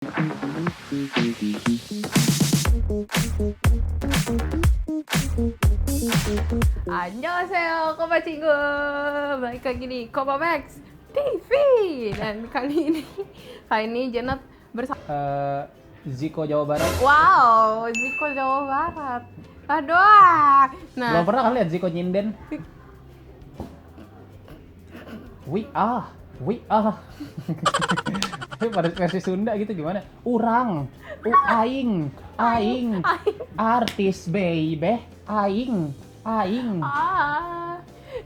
Annyeonghaseyo, Komacingu. Balik lagi di Kopamax TV. Dan kali ini Jenat bersama Ziko Jawa Barat. Wow, Ziko Jawa Barat. Aduh. Nah, Belum pernah kan lihat Ziko nyinden? We ah. Tapi pada versi Sunda gitu gimana? Urang, aing, artis baby, aing.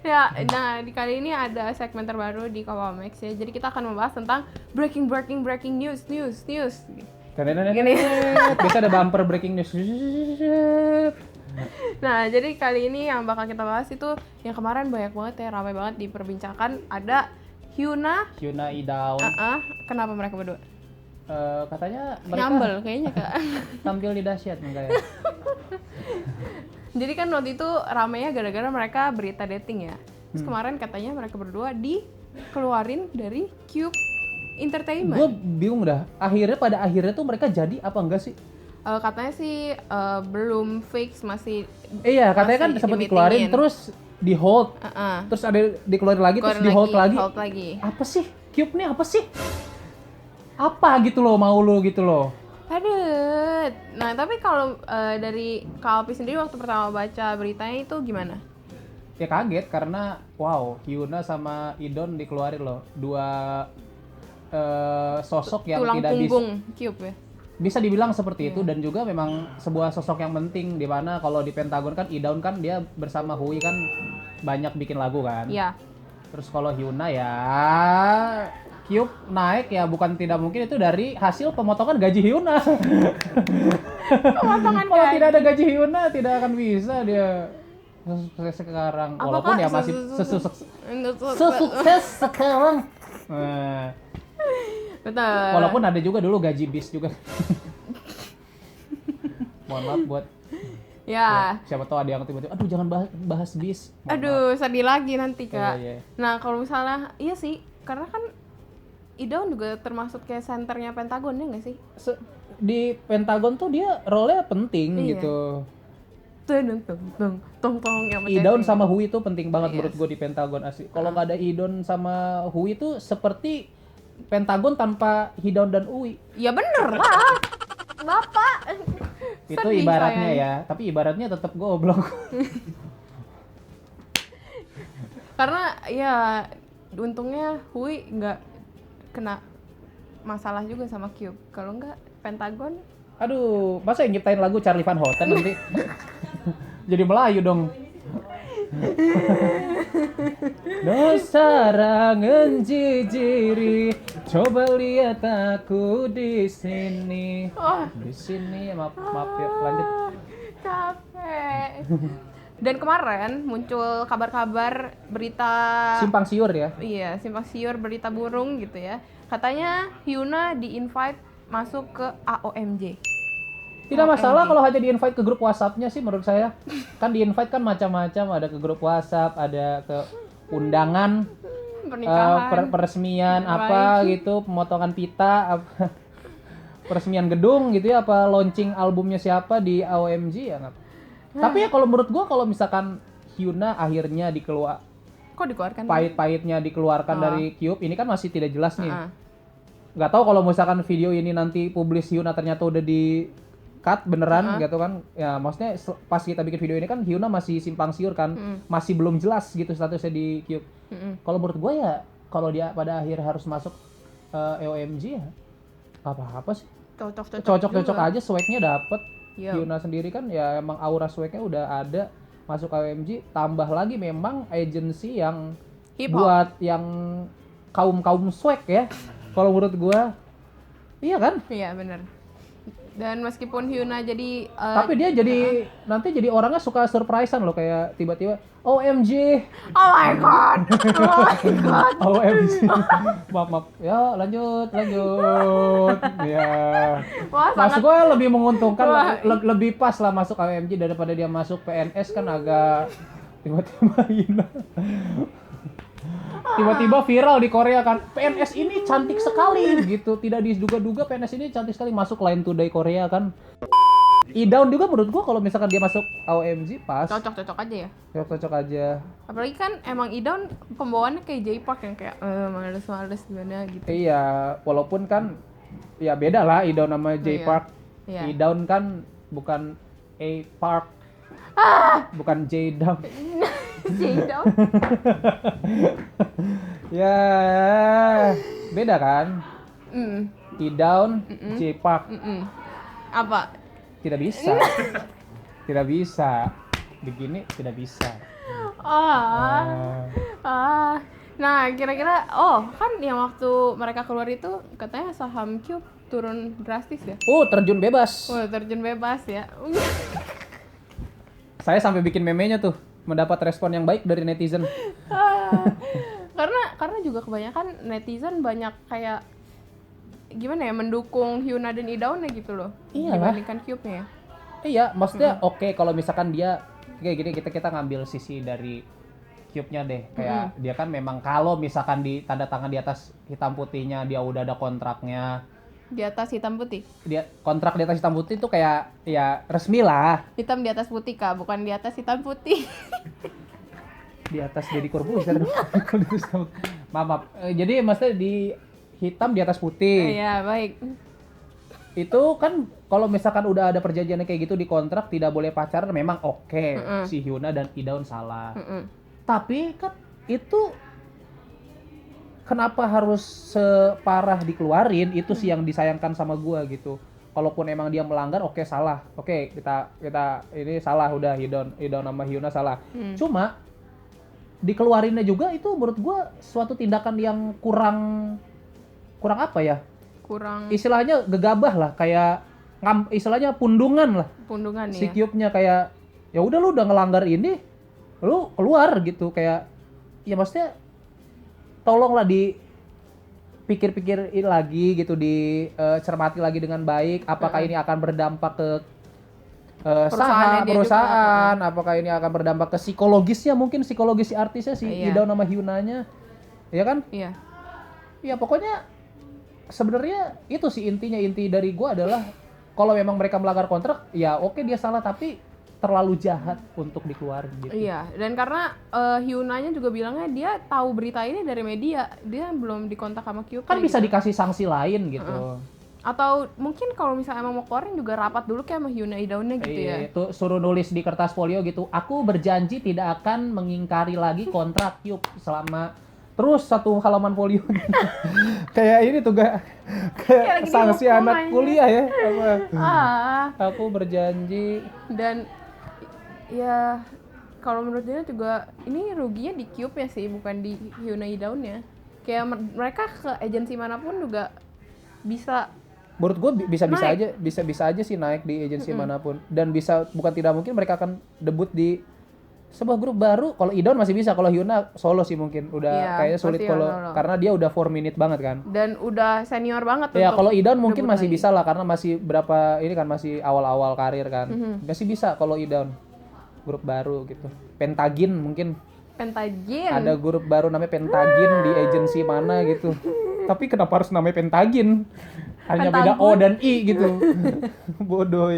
Ya, nah di kali ini ada segmen terbaru di Kopamax ya. Jadi kita akan membahas tentang breaking news. Gini. Biasa ada bumper breaking news. Nah, jadi kali ini yang bakal kita bahas itu yang kemarin banyak banget ya, ramai banget diperbincangkan, ada Hyuna Idaun. Kenapa mereka berdua? Katanya mereka Nyambel kayaknya, Kak. tampil di dahsyat enggak ya? Jadi kan waktu itu ramainya gara-gara mereka berita dating ya. Terus kemarin katanya mereka berdua dikeluarin dari Cube Entertainment. Gue bingung dah. Pada akhirnya tuh mereka jadi apa enggak sih? Katanya sih belum fix, masih Iya, katanya kan sempat dikeluarin terus di hold. Terus ada dikeluarin lagi terus di hold lagi. Apa sih? Cube nih apa sih? Apa gitu loh, mau lo gitu loh. Aduh. Nah, tapi kalau dari Kak Alpi sendiri waktu pertama baca beritanya itu gimana? Ya kaget karena wow, Hyuna sama Idon dikeluarin loh. Dua sosok yang tulang tidak punggung Cube ya. bisa dibilang seperti itu, dan juga memang sebuah sosok yang penting di mana kalau di Pentagon kan Idaun kan dia bersama Hui kan banyak bikin lagu kan. Iya. Terus kalau Hyuna ya Cube naik ya bukan tidak mungkin itu dari hasil pemotongan gaji Hyuna. Kalau tidak ada gaji Hyuna tidak akan bisa dia sekarang. Walaupun ya masih sesukses sekarang. Betul. Walaupun ada juga dulu gaji bis juga. Mohon maaf buat ya. Siapa tahu ada yang tiba-tiba aduh jangan bahas bis. Aduh, sedih lagi nanti, Kak. Iya. Nah, kalau misalnya iya sih, karena kan Idaun juga termasuk kayak senternya Pentagon ya nggak sih? Di Pentagon tuh dia role-nya penting gitu. Tong yang Idaun sama Hui itu penting banget menurut gue di Pentagon asli. Kalau nggak ada Idaun sama Hui itu seperti Pentagon tanpa Hidaun dan Ui. Ya bener lah, Bapak. Itu Sedih ibaratnya sayang. ya, tapi ibaratnya tetap goblok. Karena ya untungnya Hui nggak kena masalah juga sama Cube. Kalau nggak Pentagon. Aduh, masa yang nyiptain lagu Charlie Van Houten nanti? Jadi Melayu dong. Dosa rangen jijiri, coba lihat aku di sini. Di sini, maaf ya, lanjut. Capek. Dan kemarin muncul kabar-kabar berita Simpang siur ya. Iya, simpang siur berita burung gitu ya. Katanya Hyuna di-invite masuk ke AOMJ. Tidak masalah kalau hanya di-invite ke grup WhatsApp-nya sih menurut saya. Kan di-invite kan macam-macam, ada ke grup WhatsApp, ada ke undangan Pernikahan, peresmian apa gitu, pemotongan pita, apa, peresmian gedung gitu ya, apa launching albumnya siapa di AOMG ya nggak. Tapi ya kalau menurut gua kalau misalkan Hyuna akhirnya Kok dikeluarkan? Pahit-pahitnya dikeluarkan dari Cube, ini kan masih tidak jelas nih. Nggak tahu kalau misalkan video ini nanti publis Hyuna ternyata udah di cut beneran gitu kan. Ya maksudnya pas kita bikin video ini kan Hyuna masih simpang siur kan. Masih belum jelas gitu statusnya di Cube. Kalau menurut gue ya kalau dia pada akhir harus masuk AOMG ya apa-apa sih. Cocok aja, swagnya dapet. Hyuna sendiri kan ya emang aura swagnya udah ada, masuk AOMG, tambah lagi memang agency yang Hip-hop. buat yang kaum swag ya. Kalau menurut gue iya kan? Iya, bener. Dan meskipun Hyuna jadi tapi dia jadi nanti jadi orangnya suka surprisean loh, kayak tiba-tiba OMG. Oh my god. OMG. Maaf. Ya, lanjut. Ya. Maksud gue lebih menguntungkan, lebih pas lah masuk OMG daripada dia masuk PNS kan agak tiba-tiba Hyuna. Tiba-tiba viral di Korea kan, PNS ini cantik sekali gitu. Tidak diduga-duga PNS ini cantik sekali, masuk Line Today Korea kan. Idaun juga menurut gua kalau misalkan dia masuk AOMG pas. Cocok-cocok aja ya. Cocok aja. Apalagi kan emang Idaun pembawaannya kayak J-Park yang kayak males-males gimana gitu. Iya, walaupun kan ya beda lah Idaun sama J-Park. Iya. Idaun kan bukan A-Park. Bukan J-Down. J-Down. Ya, beda kan? Idaun, J-Park. Apa? Tidak bisa. Tidak bisa. Begini tidak bisa. Nah, kira-kira kan yang waktu mereka keluar itu katanya saham Cube turun drastis ya? Terjun bebas. Terjun bebas ya. Saya sampai bikin memenya tuh, mendapat respon yang baik dari netizen. Karena juga kebanyakan netizen banyak kayak gimana ya, mendukung Hyuna dan Idaunnya gitu loh. Iyalah. Dibandingkan Cube-nya ya. Iya, maksudnya oke kalau misalkan dia kayak gini, kita ngambil sisi dari Cube-nya deh. Kayak dia kan memang kalau misalkan di tanda tangan di atas hitam putihnya dia udah ada kontraknya. Di atas hitam putih. Dia kontrak di atas hitam putih itu kayak ya resmi lah. Hitam di atas putih Kak, bukan di atas hitam putih. Di atas Deddy Corbuzier. Maaf. Jadi maksudnya di hitam di atas putih. Iya, baik. Itu kan kalau misalkan udah ada perjanjian kayak gitu di kontrak tidak boleh pacaran, memang oke. Si Hyuna dan Idaun salah. Tapi kan itu kenapa harus separah dikeluarin, itu sih yang disayangkan sama gua gitu. Kalaupun emang dia melanggar, oke salah. Oke, kita ini salah udah, Idaun sama Hyuna salah. Cuma dikeluarinnya juga itu menurut gua suatu tindakan yang kurang apa ya? Kurang Istilahnya gegabah lah, kayak istilahnya pundungan lah. pundungan Si ya. Cube-nya kayak ya udah lu udah ngelanggar ini, lu keluar gitu, kayak ya maksudnya tolonglah dipikir-pikir lagi gitu, dicermati lagi dengan baik, apakah ini akan berdampak ke perusahaan, apakah ini akan berdampak ke psikologisnya, mungkin psikologis si artisnya, si Idaun sama Hyunanya, ya kan? Iya. Ya pokoknya sebenarnya itu sih inti dari gua adalah kalau memang mereka melanggar kontrak, ya oke dia salah, tapi terlalu jahat untuk dikeluarin gitu. Iya, dan karena Hyunanya juga bilangnya dia tahu berita ini dari media, dia belum dikontak sama Cube. Kan bisa gitu. dikasih sanksi lain gitu. Atau mungkin kalau misalnya emang mau keluarin juga rapat dulu kayak sama Hyuna Idaunnya gitu ya. Itu suruh nulis di kertas folio gitu. Aku berjanji tidak akan mengingkari lagi kontrak Cube selama terus satu halaman folio. Kayak ini tuh kayak sanksi anak kuliah ya. Aku berjanji. Dan ya kalau menurut dia juga ini ruginya di Cube ya sih, bukan di Hyuna Idaunnya. Kayak mereka ke agensi manapun juga bisa. Menurut gue bisa aja sih naik di agensi manapun, dan bisa, bukan tidak mungkin mereka akan debut di sebuah grup baru. Kalau Idaun masih bisa, kalau Hyuna solo sih mungkin udah kayaknya sulit kalau karena dia udah 4 minute banget kan. Dan udah senior banget. Ya kalau Idaun mungkin masih bisa lah karena masih berapa ini kan, masih awal-awal karir kan. Masih bisa kalau Idaun grup baru gitu. Pentagin mungkin. Pentagin. Ada grup baru namanya Pentagin di agensi mana gitu. Tapi kenapa harus namanya Pentagin? Hanya beda O dan I gitu. Bodoh.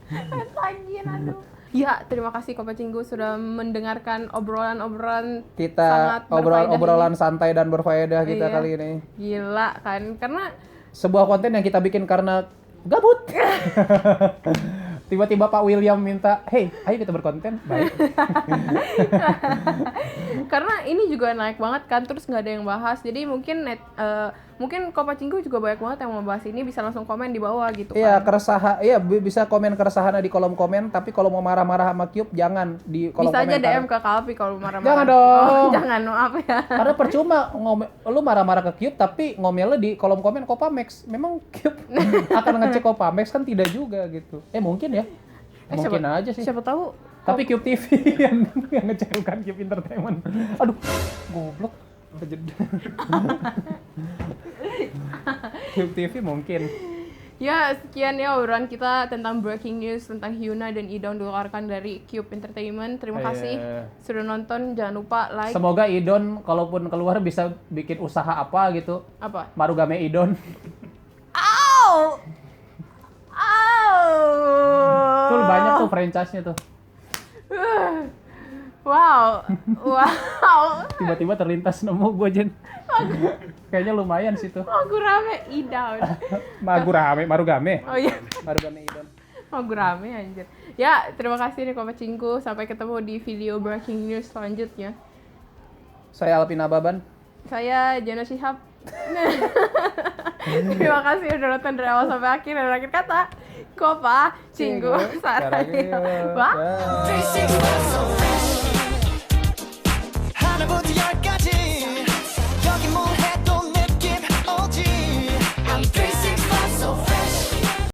Pentagin, aduh. Ya, terima kasih Kopa Cinggu sudah mendengarkan obrolan-obrolan kita, obrolan santai dan berfaedah kita kali ini. Gila kan, karena sebuah konten yang kita bikin karena gabut. Tiba-tiba Pak William minta, hey, ayo kita berkonten. Baik. Karena ini juga naik banget kan, terus nggak ada yang bahas. Jadi mungkin mungkin Kopa Cinggu juga banyak banget yang mau bahas ini, bisa langsung komen di bawah gitu kan. Iya, keresahan. Iya, bisa komen keresahannya di kolom komen, tapi kalau mau marah-marah sama Cube jangan di kolom bisa komentar. Bisa aja DM ke Kalpi kalau marah-marah. Jangan dong. Jangan, maaf ya. Karena percuma lu marah-marah ke Cube tapi ngomelnya di kolom komen Kopamax. Memang Cube akan ngecek Kopamax kan, tidak juga gitu. Mungkin ya. Mungkin aja sih. Siapa tahu. Tapi Cube TV yang ngecewakan Cube Entertainment. Aduh, goblok. Cube TV mungkin. Ya, sekian ya obrolan kita tentang breaking news tentang Hyuna dan Idol dikeluarkan dari Cube Entertainment. Terima kasih sudah nonton. Jangan lupa like. Semoga Idon kalaupun keluar bisa bikin usaha apa gitu. Apa? Marugame Idon. Au! Au! Tuh banyak tuh franchise-nya tuh. Wow. Wow. Tiba-tiba terlintas nemu gue Jen. Kayaknya lumayan sih tuh. Magurame Idol. Marugame. Oh iya. Marugame Idon. Magurame anjir. Ya, terima kasih nih Kopacinku. Sampai ketemu di video breaking news selanjutnya. Saya Alvin Ababan. Saya Jana Shihab. Terima kasih udah nonton dari awal sampai akhir. Dan akhir kata, Kopa Cinggu Sarangyo. Bye. 하나부터 열까지